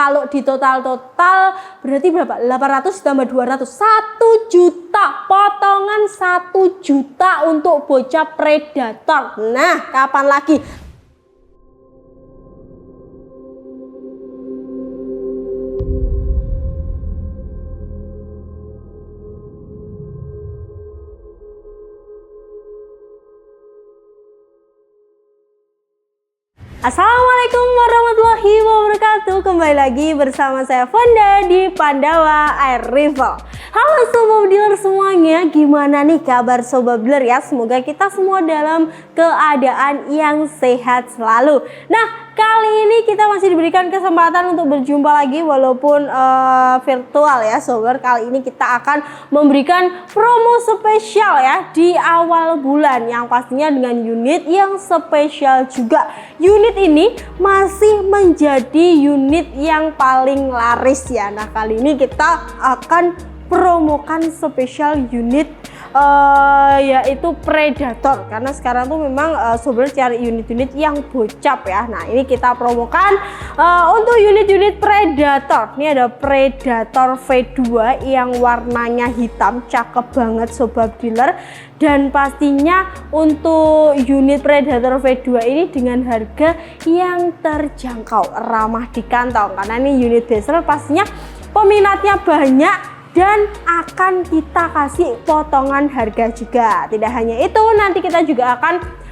Kalau di total berarti berapa? 800 tambah 200, 1 juta. Potongan 1 juta untuk bocah predator. Nah, kapan lagi? Assalamualaikum warahmatullahi wabarakatuh. Kembali lagi bersama saya Fonda di Pandawa Air Rifle. Halo Sobat Dealer semuanya, gimana nih kabar Sobat Dealer ya? Semoga kita semua dalam keadaan yang sehat selalu. Nah, kali ini kita masih diberikan kesempatan untuk berjumpa lagi walaupun virtual ya Sobat. Kali ini kita akan memberikan promo spesial ya di awal bulan, yang pastinya dengan unit yang spesial juga. Unit ini masih menjadi unit yang paling laris ya. Nah, kali ini kita akan promokan spesial unit yaitu Predator, karena sekarang tuh memang Sobat cari unit-unit yang bocap ya. Nah, ini kita promokan untuk unit-unit Predator. Ini ada Predator V2 yang warnanya hitam, cakep banget Sobat Dealer. Dan pastinya untuk unit Predator V2 ini dengan harga yang terjangkau, ramah di kantong, karena ini unit bestseller, pastinya peminatnya banyak dan akan kita kasih potongan harga juga. Tidak hanya itu, nanti kita juga akan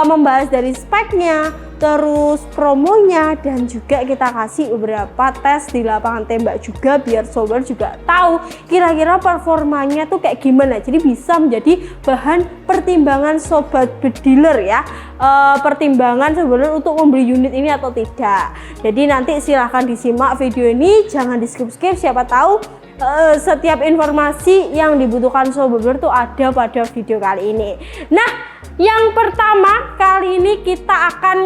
membahas dari speknya, terus promonya, dan juga kita kasih beberapa tes di lapangan tembak juga, biar Sobat juga tahu kira-kira performanya tuh kayak gimana. Jadi bisa menjadi bahan pertimbangan Sobat Dealer ya, pertimbangan sebenarnya untuk membeli unit ini atau tidak. Jadi nanti silahkan disimak video ini, jangan di skip-skip, siapa tahu setiap informasi yang dibutuhkan Sobat Dealer tuh ada pada video kali ini. Nah, yang pertama kali ini kita akan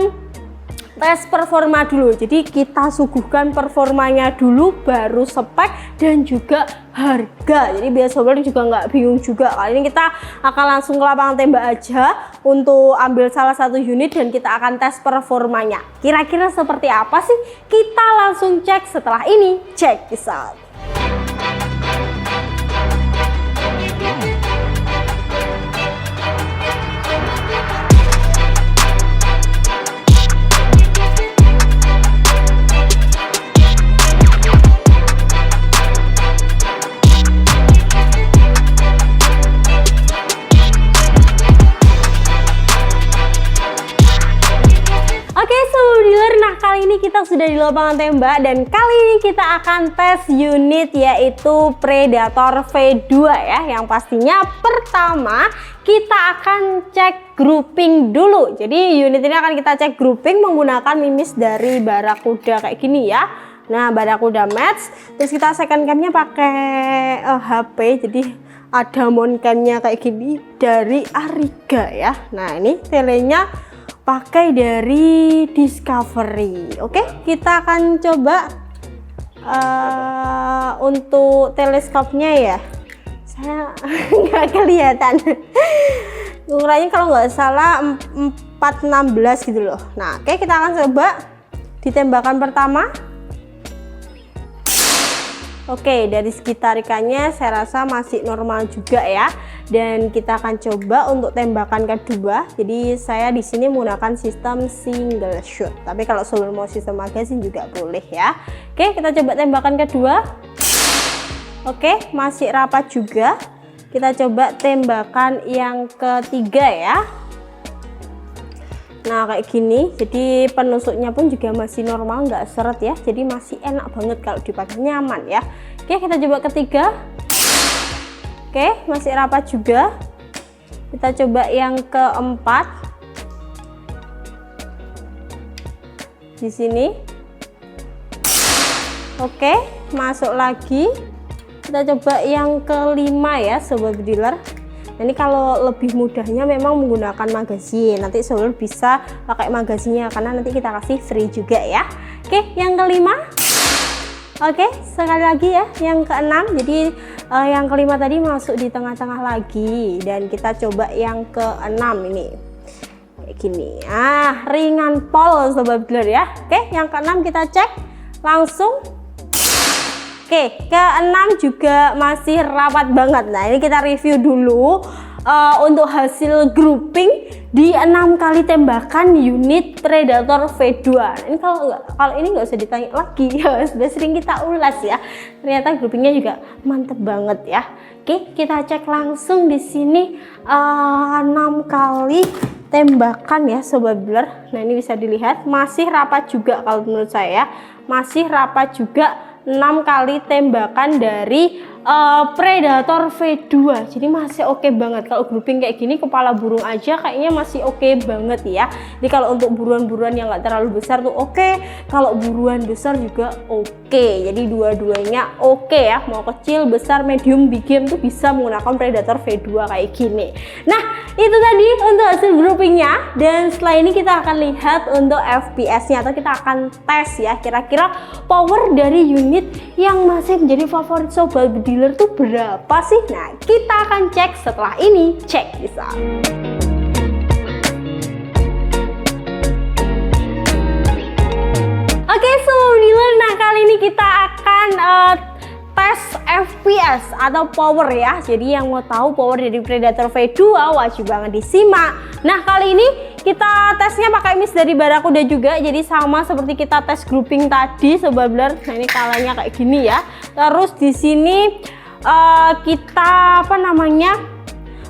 tes performa dulu. Jadi kita suguhkan performanya dulu, baru spek dan juga harga. Jadi biar Sobat juga nggak bingung juga. Kali ini kita akan langsung ke lapangan tembak aja untuk ambil salah satu unit dan kita akan tes performanya. Kira-kira seperti apa sih? Kita langsung cek setelah ini. Check this out. Kali ini kita sudah di lapangan tembak dan kali ini kita akan tes unit yaitu Predator V2 ya. Yang pastinya pertama kita akan cek grouping dulu. Jadi unit ini akan kita cek grouping menggunakan mimis dari Barakuda kayak gini ya. Nah, Barakuda match. Terus kita second camnya pakai HP. Jadi ada mount camnya kayak gini dari Ariga ya. Nah, ini telenya pakai dari Discovery. Oke, kita akan coba untuk teleskopnya ya. Saya nggak kelihatan. Ukurannya kalau nggak salah 416 gitu loh. Nah, oke, kita akan coba di tembakan pertama. Oke, dari segi tarikannya saya rasa masih normal juga ya. Dan kita akan coba untuk tembakan kedua. Jadi saya di sini menggunakan sistem single shot. Tapi kalau Sobat mau sistem magazine juga boleh ya. Oke, kita coba tembakan kedua. Oke, masih rapat juga. Kita coba tembakan yang ketiga ya. Nah, kayak gini. Jadi penusuknya pun juga masih normal, nggak seret ya. Jadi masih enak banget kalau dipakai, nyaman ya. Oke, kita coba ketiga. Oke, masih rapat juga. Kita coba yang keempat. Di sini. Oke, masuk lagi. Kita coba yang kelima ya Sobat Dealer. Nah, ini kalau lebih mudahnya memang menggunakan magazine. Nanti Sobat bisa pakai magazinnya karena nanti kita kasih free juga ya. Oke, yang kelima. Oke, sekali lagi ya yang keenam. Jadi yang kelima tadi masuk di tengah-tengah lagi dan kita coba yang keenam ini kayak gini. Ringan pol Sobat Dealer ya. Oke, yang keenam kita cek langsung. Oke, ke-6 juga masih rapat banget. Nah, ini kita review dulu untuk hasil grouping di 6 kali tembakan unit Predator V2. Ini kalau ini nggak usah ditanya lagi, ya sudah sering kita ulas ya. Ternyata groupingnya juga mantep banget ya. Oke, kita cek langsung di sini 6 kali tembakan ya Sobat Builder. Nah, ini bisa dilihat masih rapat juga kalau menurut saya, masih rapat juga 6 kali tembakan dari Predator V2. Jadi masih oke banget. Kalau grouping kayak gini kepala burung aja kayaknya masih oke banget ya. Jadi kalau untuk buruan-buruan yang nggak terlalu besar tuh oke, kalau buruan besar juga oke. Jadi dua-duanya oke ya, mau kecil, besar, medium, big game tuh bisa menggunakan Predator V2 kayak gini. Nah, itu tadi untuk hasil groupingnya, dan setelah ini kita akan lihat untuk FPS-nya, atau kita akan tes ya kira-kira power dari unit yang masih menjadi favorit Sobat Dealer tuh berapa sih. Nah, kita akan cek setelah ini. Cek bisa. Oke Sobat Dealer, nah kali ini kita akan tes FPS atau power ya. Jadi yang mau tahu power dari Predator V2 wajib banget disimak. Nah, kali ini kita tesnya pakai miss dari Barakuda juga. Jadi sama seperti kita tes grouping tadi Sobat Builder. Nah, ini kalanya kayak gini ya. Terus di sini kita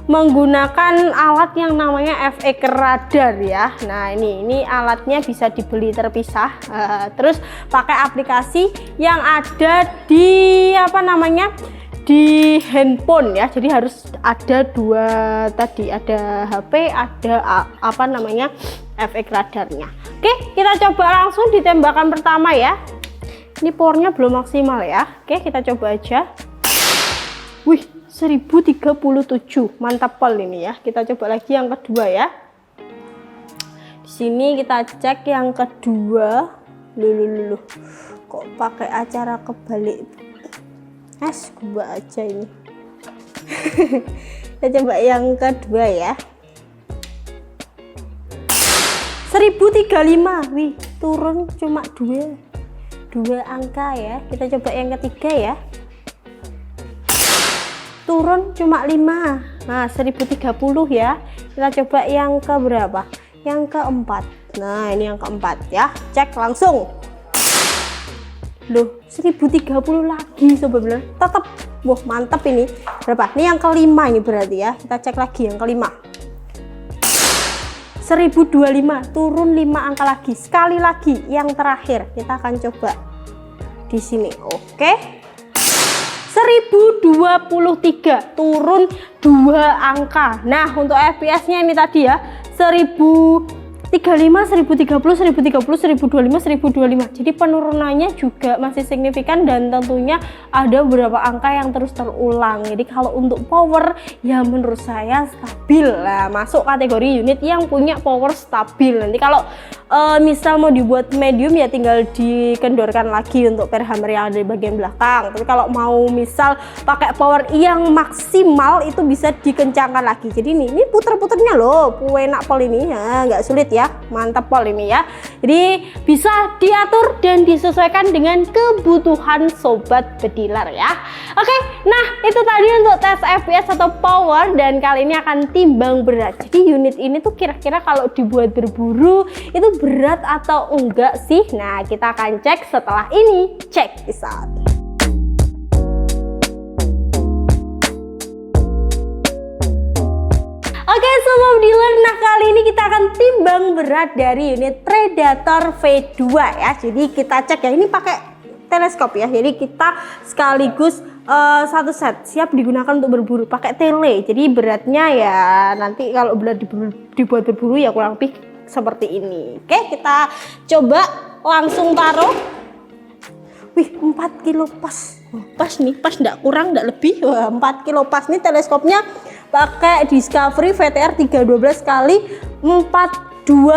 menggunakan alat yang namanya FX radar ya. Nah, ini alatnya bisa dibeli terpisah. Terus pakai aplikasi yang ada di di handphone ya. Jadi harus ada dua tadi, ada HP, ada FX radarnya. Oke, kita coba langsung di tembakan pertama ya. Ini powernya belum maksimal ya. Oke, kita coba aja. Wih, 1037, mantap pol ini ya. Kita coba lagi yang kedua ya. Di sini kita cek yang kedua. Luluh, kok pakai acara kebalik? Gua aja ini. Kita coba yang kedua ya. 1035, wih, turun cuma dua angka ya. Kita coba yang ketiga ya. Turun cuma 5. Nah, 1030 ya. Kita coba yang ke berapa? Yang keempat. Nah, ini yang keempat ya. Cek langsung. Loh, 1030 lagi Sobat Builder. Tetap, wah mantap ini. Berapa? Ini yang kelima ini berarti ya. Kita cek lagi yang kelima. 1025, turun 5 angka lagi. Sekali lagi yang terakhir. Kita akan coba di sini. Oke. 1023, turun 2 angka. Nah, untuk FPS-nya ini tadi ya, 1035, 1030, 1030, 1025, 1025. Jadi penurunannya juga masih signifikan, dan tentunya ada beberapa angka yang terus terulang. Jadi kalau untuk power ya menurut saya stabil lah, masuk kategori unit yang punya power stabil. Nanti kalau misal mau dibuat medium ya tinggal dikendorkan lagi untuk per hammer yang ada di bagian belakang. Tapi kalau mau misal pakai power yang maksimal itu bisa dikencangkan lagi. Jadi ini puter-puternya loh, enak pol ini ya, nggak sulit ya, mantap pol ini ya. Jadi bisa diatur dan disesuaikan dengan kebutuhan Sobat Bediler ya. Oke, nah itu tadi untuk tes FPS atau power, dan kali ini akan timbang berat. Jadi unit ini tuh kira-kira kalau dibuat berburu itu berat atau enggak sih? Nah, kita akan cek setelah ini. Cek this out. Oke Sobat Dealer, nah kali ini kita akan timbang berat dari unit Predator V2 ya. Jadi kita cek ya, ini pakai teleskop ya. Jadi kita sekaligus satu set siap digunakan untuk berburu pakai tele. Jadi beratnya ya nanti kalau berat dibuat berburu ya kurang lebih seperti ini. Oke, kita coba langsung taruh. Wih, 4 kilo pas. Pas nih, pas enggak kurang, enggak lebih. Wah, 4 kilo pas nih teleskopnya pakai Discovery VTR 312 kali 4 2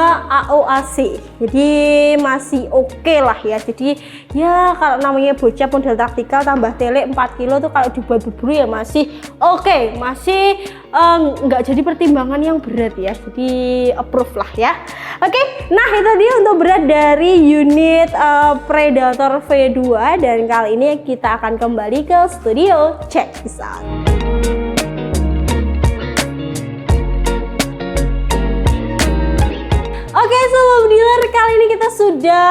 AOAC, jadi masih oke lah ya. Jadi ya kalau namanya bocah model taktikal tambah tele 4 kilo tuh kalau dibuat berburu ya masih oke, masih nggak jadi pertimbangan yang berat ya, jadi approve lah ya. Oke, nah itu dia untuk berat dari unit Predator V2, dan kali ini kita akan kembali ke studio. Check this out. Oke sobat dealer, kali ini kita sudah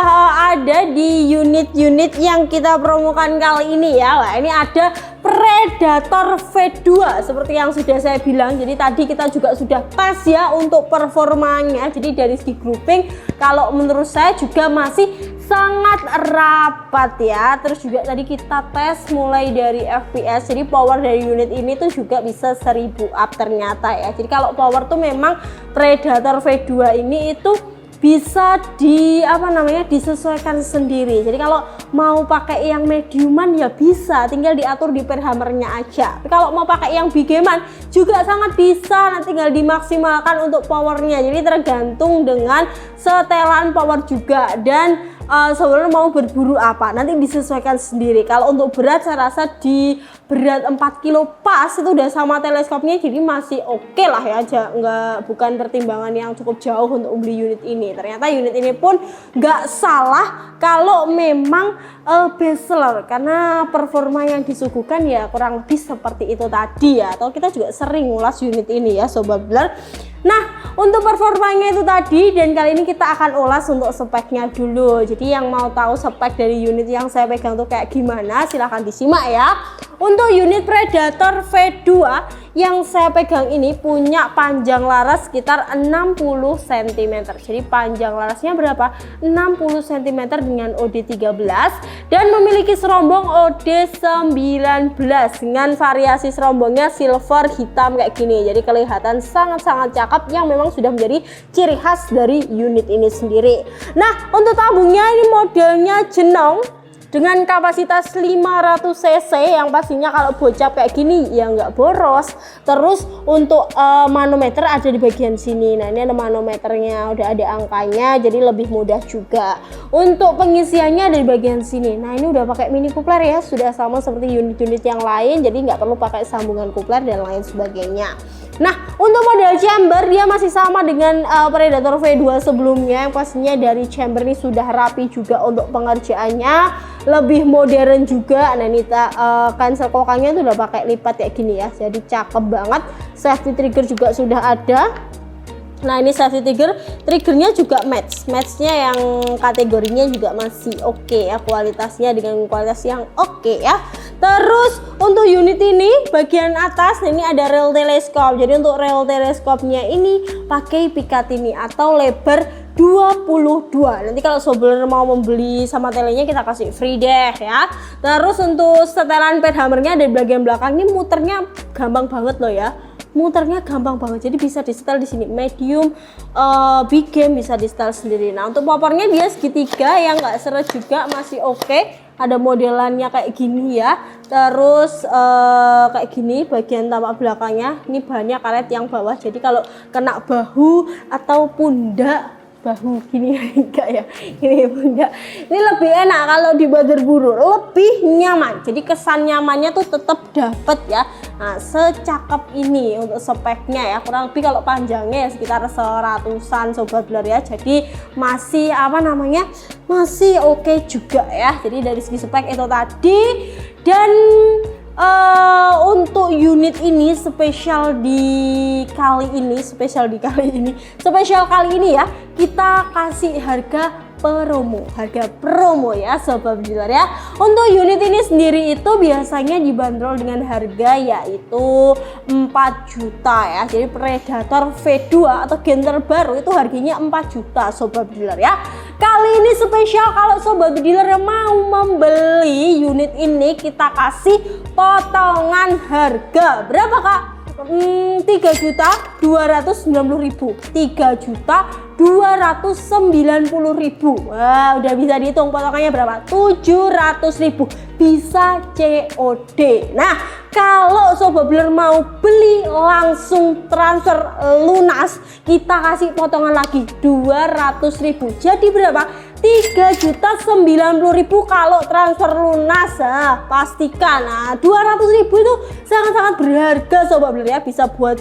ada di unit-unit yang kita promokan kali ini ya. Nah, ini ada Predator V2 seperti yang sudah saya bilang. Jadi tadi kita juga sudah tes ya untuk performanya. Jadi dari segi grouping kalau menurut saya juga masih sangat rapat ya. Terus juga tadi kita tes mulai dari FPS. Jadi power dari unit ini tuh juga bisa 1000 up ternyata ya. Jadi kalau power tuh memang Predator V2 ini itu bisa disesuaikan sendiri. Jadi kalau mau pakai yang mediuman ya bisa, tinggal diatur di per hammernya aja. Tapi kalau mau pakai yang bigeman juga sangat bisa, nanti tinggal dimaksimalkan untuk powernya. Jadi tergantung dengan setelan power juga, dan sebenarnya mau berburu apa nanti disesuaikan sendiri. Kalau untuk berat saya rasa di berat 4 kilo pas itu udah sama teleskopnya, jadi masih oke lah ya, bukan pertimbangan yang cukup jauh untuk beli unit ini. Ternyata unit ini pun nggak salah kalau memang bestseller, karena performa yang disuguhkan ya kurang lebih seperti itu tadi ya. Atau kita juga sering ngulas unit ini ya sobat dealer. Nah untuk performanya itu tadi, dan kali ini kita akan ulas untuk speknya dulu. Jadi yang mau tahu spek dari unit yang saya pegang tuh kayak gimana, silahkan disimak ya. Untuk unit Predator V2 yang saya pegang ini punya panjang laras sekitar 60 cm. Jadi panjang larasnya berapa? 60 cm dengan OD13, dan memiliki serombong OD19 dengan variasi serombongnya silver hitam kayak gini. Jadi kelihatan sangat-sangat cakep, yang memang sudah menjadi ciri khas dari unit ini sendiri. Nah untuk tabungnya ini modelnya Genong dengan kapasitas 500 cc, yang pastinya kalau bocap kayak gini ya nggak boros. Terus untuk manometer ada di bagian sini. Nah ini ada manometernya, udah ada angkanya, jadi lebih mudah juga. Untuk pengisiannya ada di bagian sini. Nah ini udah pakai mini coupler ya, sudah sama seperti unit-unit yang lain, jadi nggak perlu pakai sambungan coupler dan lain sebagainya. Nah untuk model chamber dia masih sama dengan Predator V2 sebelumnya, yang pastinya dari chamber ini sudah rapi juga untuk pengerjaannya, lebih modern juga. Nah ini cancel kokangnya itu udah pakai lipat kayak gini ya, jadi cakep banget. Safety trigger juga sudah ada. Nah ini safety triggernya juga matchnya yang kategorinya juga masih oke ya, kualitasnya dengan kualitas yang oke ya. Terus untuk unit ini bagian atas ini ada rel teleskop. Jadi untuk rel teleskopnya ini pakai Picatinny atau lebar 22. Nanti kalau sobat mau membeli sama telenya kita kasih free deh ya. Terus untuk setelan pad hammernya dari bagian belakang ini muternya gampang banget loh ya. Muternya gampang banget, jadi bisa di setel di sini medium, big game bisa di setel sendiri. Nah untuk popornya dia segitiga yang nggak seret juga, masih oke. Ada modelannya kayak gini ya. Terus kayak gini bagian tapak belakangnya, ini bahannya karet yang bawah, jadi kalau kena bahu atau pundak, bahu gini enggak ya, ini pundak, ini lebih enak kalau dibuat berburu, lebih nyaman. Jadi kesan nyamannya tuh tetap dapat ya. Nah secakep ini untuk speknya ya, kurang lebih kalau panjangnya ya sekitar 100-an sobat dealer ya, jadi masih masih oke juga ya. Jadi dari segi spek itu tadi. Dan untuk unit ini spesial kali ini ya, kita kasih harga promo ya sobat dealer ya. Untuk unit ini sendiri itu biasanya dibanderol dengan harga yaitu 4 juta ya. Jadi Predator V2 atau gen terbaru itu harganya 4 juta sobat dealer ya. Kali ini spesial kalau sobat dealer yang mau membeli unit ini, kita kasih potongan harga berapa kak? 3.290.000, 3.290.000. Wah, udah bisa dihitung potongannya berapa? 700.000, bisa COD. Nah, kalau Sobat Bler mau beli langsung transfer lunas, kita kasih potongan lagi 200.000. Jadi berapa? 3.090.000 kalau transfer lunas. Nah, pastikan 200.000 itu sangat-sangat berharga Sobat Bler ya, bisa buat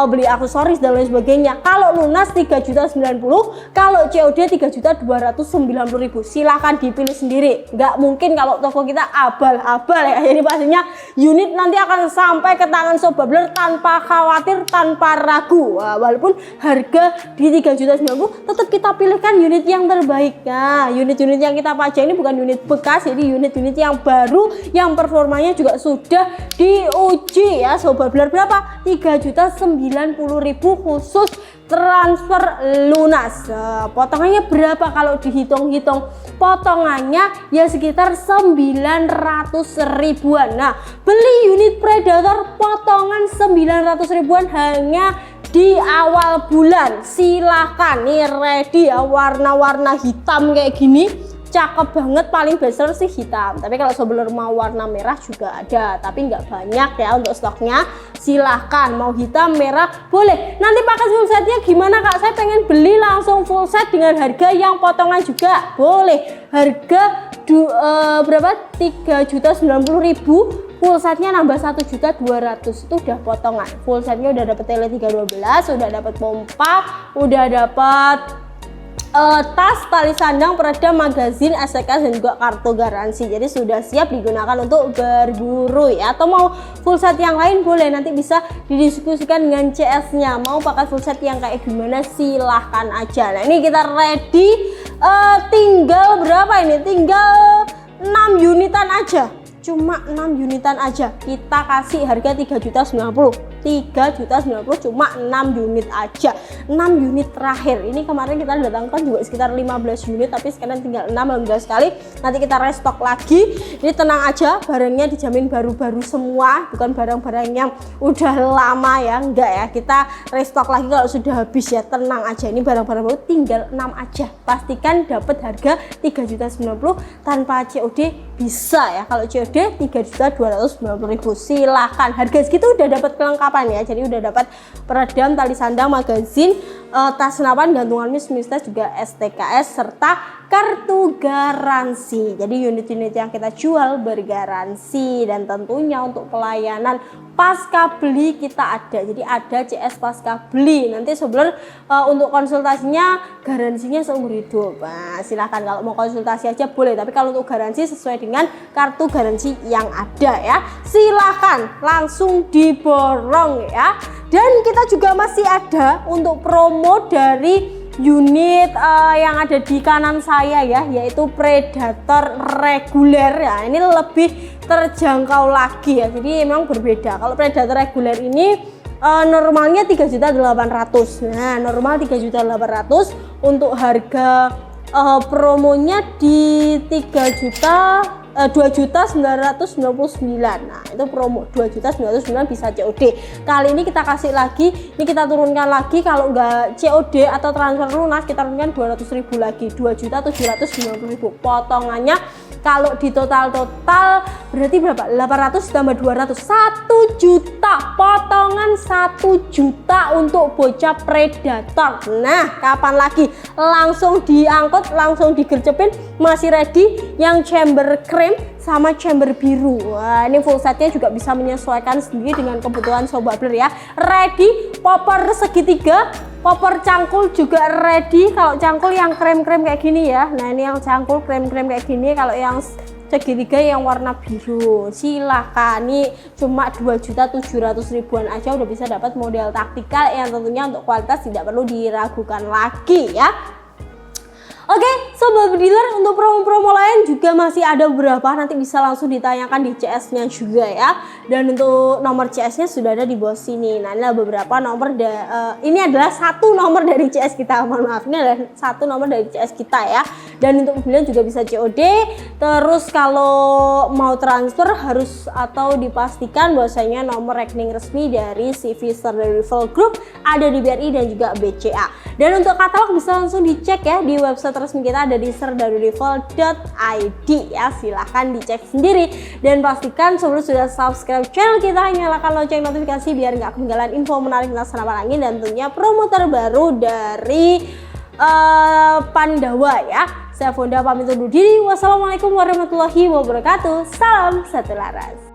beli aksesoris dan lain sebagainya. Kalau lunas 3.090.000, kalau COD 3.290.000. silahkan dipilih sendiri. Nggak mungkin kalau toko kita abal-abal ya, jadi pastinya unit nanti akan sampai ke tangan Sobat Bler tanpa khawatir, tanpa ragu. Walaupun harga di 3.090.000, tetap kita pilihkan unit yang terbaik. Nah, unit-unit yang kita pajak ini bukan unit bekas, jadi unit-unit yang baru, yang performanya juga sudah diuji ya Sobat Bler. Berapa? 3.090.000 khusus transfer lunas. Potongannya berapa kalau dihitung-hitung? Potongannya ya sekitar 900 ribuan. Nah, beli unit Predator potongan 900 ribuan hanya di awal bulan. Silahkan nih, ready ya, warna-warna hitam kayak gini, cakep banget. Paling besar sih hitam, tapi kalau Sobat Bler mau warna merah juga ada, tapi nggak banyak ya untuk stoknya. Silahkan mau hitam, merah boleh. Nanti pakai full setnya gimana Kak? Saya pengen beli langsung full set dengan harga yang potongan juga boleh. Harga berapa? 3.090.000. Full setnya nambah 1.200.000, itu udah potongan. Full setnya udah dapet tele 312, udah dapet pompa, udah dapet tas, tali sandang, peredam, magazin, STK dan juga kartu garansi. Jadi sudah siap digunakan untuk berburu ya. Atau mau full set yang lain boleh, nanti bisa didiskusikan dengan CS-nya. Mau pakai full set yang kayak gimana silahkan aja. Nah, ini kita ready, tinggal berapa ini? Tinggal 6 unitan aja. Cuma 6 unitan aja, kita kasih harga 3.090.000. 3.090.000 cuma 6 unit aja. 6 unit terakhir ini kemarin kita datangkan juga sekitar 15 unit, tapi sekarang tinggal 6. Alhamdulillah sekali, nanti kita restock lagi. Ini tenang aja, barangnya dijamin baru-baru semua, bukan barang-barang yang udah lama ya, enggak ya. Kita restock lagi kalau sudah habis ya, tenang aja. Ini barang-barang baru tinggal 6 aja. Pastikan dapat harga 3.090.000 tanpa COD bisa ya. Kalau COD 3.290.000. silahkan. Harga segitu udah dapat kelengkapan ya, jadi udah dapat peredam, tali sandang, magazin, tas senapan, gantungan mistas juga STKS serta kartu garansi. Jadi unit-unit yang kita jual bergaransi, dan tentunya untuk pelayanan pasca beli kita ada. Jadi ada CS pasca beli. Nanti Sobat Bler untuk konsultasinya garansinya seumur hidup. Nah, silahkan kalau mau konsultasi aja boleh, tapi kalau untuk garansi sesuai dengan kartu garansi yang ada ya. Silahkan langsung diborong ya. Dan kita juga masih ada untuk promo dari unit yang ada di kanan saya ya, yaitu Predator reguler ya. Ini lebih terjangkau lagi ya, jadi memang berbeda. Kalau Predator reguler ini normalnya 3.800.000. Nah, normal 3.800.000. Untuk harga promonya di 2.999.000. Nah, itu promo 2.999.000 bisa COD. Kali ini kita kasih lagi, ini kita turunkan lagi. Kalau nggak COD atau transfer lunas, kita turunkan 200.000 lagi, 2.790.000. Potongannya kalau di total berarti berapa? 800 tambah 200, 1 juta. Potongan 1 juta untuk bocah Predator. Nah, kapan lagi? Langsung diangkut, langsung digercepin. Masih ready yang chamber cream sama chamber biru. Wah, ini full setnya juga bisa menyesuaikan sendiri dengan kebutuhan Sobat Bler ya. Ready, popper segitiga, popper cangkul juga ready. Kalau cangkul yang krem-krem kayak gini ya. Nah, ini yang cangkul krem-krem kayak gini. Kalau yang segitiga yang warna biru, silahkan. Ini cuma 2.700.000 aja udah bisa dapat model taktikal yang tentunya untuk kualitas tidak perlu diragukan lagi ya. Oke, Sobat Dealer, untuk promo-promo lain juga masih ada beberapa, nanti bisa langsung ditanyakan di CS-nya juga ya. Dan untuk nomor CS-nya sudah ada di bawah sini. Nah, ini adalah beberapa nomor, ini adalah satu nomor dari CS kita, mohon maaf, ini adalah satu nomor dari CS kita ya. Dan untuk pembelian juga bisa COD. Terus kalau mau transfer harus atau dipastikan bahwasanya nomor rekening resmi dari CV Rival Group ada di BRI dan juga BCA. Dan untuk katalog bisa langsung dicek ya di website resmi kita kita ada di serdadu.id ya, silahkan dicek sendiri dan pastikan sobat sudah subscribe channel kita, nyalakan lonceng notifikasi biar nggak ketinggalan info menarik tentang senapan angin dan tentunya promo terbaru dari Pandawa ya. Saya Fonda pamit undur diri. Wassalamualaikum warahmatullahi wabarakatuh. Salam satu laras.